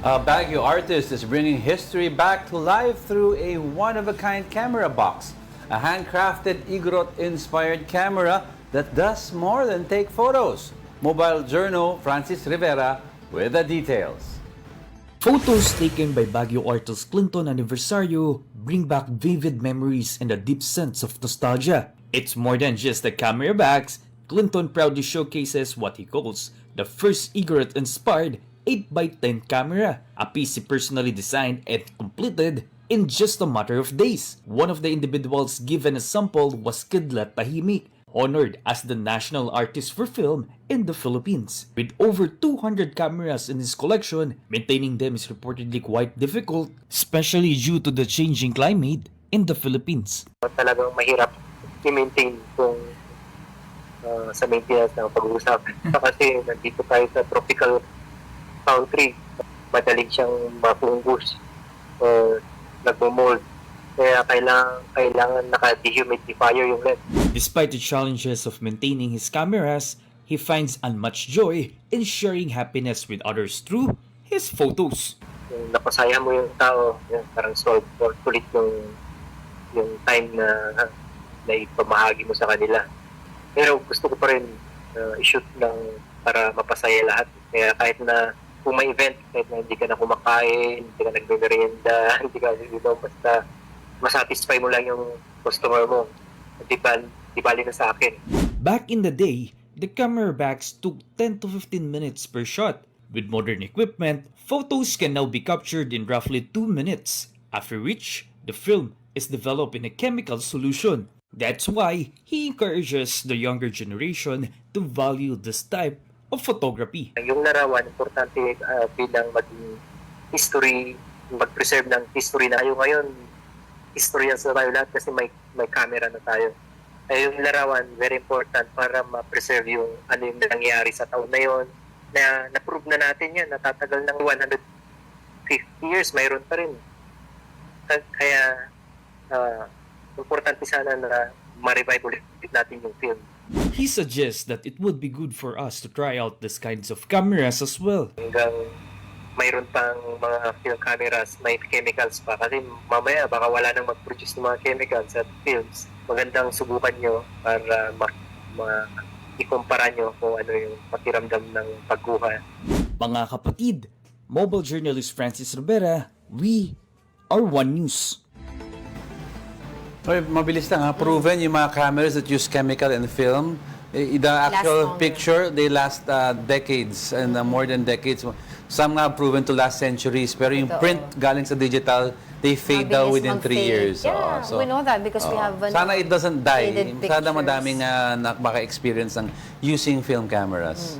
A Baguio artist is bringing history back to life through a one-of-a-kind camera box. A handcrafted Igorot-inspired camera that does more than take photos. Mobile journal Francis Rivera with the details. Photos taken by Baguio artist Clinton Aniversario bring back vivid memories and a deep sense of nostalgia. It's more than just a camera box. Clinton proudly showcases what he calls the first Igorot-inspired 8x10 camera, a piece he personally designed and completed in just a matter of days. One of the individuals given a sample was Kidlat Tahimik, honored as the national artist for film in the Philippines. With over 200 cameras in his collection, maintaining them is reportedly quite difficult, especially due to the changing climate in the Philippines. Talagang mahirap i-maintain kung sa maintenance ng pag-uusap. Kasi nandito tayo sa tropical country, madaling siyang mapungus o nagmo-mold. Kaya kailangan naka-dehumidifier yung lens. Despite the challenges of maintaining his cameras, he finds unmatched joy in sharing happiness with others through his photos. Yung napasaya mo yung tao, yung parang sulit yung time na ipamahagi mo sa kanila. Pero gusto ko pa rin i-shoot para mapasaya lahat. Kaya kahit na kung may event, kahit na hindi ka na kumakain, hindi ka nagbe-merienda, hindi ka basta masatisfy mo lang yung customer mo. Di bali na sa akin. Back in the day, the camera bags took 10 to 15 minutes per shot. With modern equipment, photos can now be captured in roughly 2 minutes, after which the film is developed in a chemical solution. That's why he encourages the younger generation to value this type of photography. Yung larawan, importante bilang maging history, mag-preserve ng history na tayo ngayon. Historians na tayo lahat kasi may camera na tayo. Ay yung larawan, very important para ma-preserve yung ano yung nangyari sa taon na yon, na na-prove na natin yan, natatagal ng 150 years, mayroon pa rin. Kaya importante sana na ma-revive ulit natin yung film. He suggests that it would be good for us to try out these kinds of cameras as well. Hanggang mayroon pang mga film cameras, may chemicals pa. Kasi mamaya baka wala nang mag-produce ng mga chemicals at films. Magandang subukan nyo para ikumpara nyo kung ano yung pakiramdam ng pagkuha. Mga kapatid, mobile journalist Francis Rivera, we are One News. Okay, mabilis lang ha. Proven yung mga cameras that use chemical and film. The actual picture, they last decades and more than decades. Some nga proven to last centuries. Pero yung print galing sa digital, they fade out within 3 years. Yeah, we know that because we have sana it doesn't die. faded Sana pictures. madaming maka-experience ng using film cameras.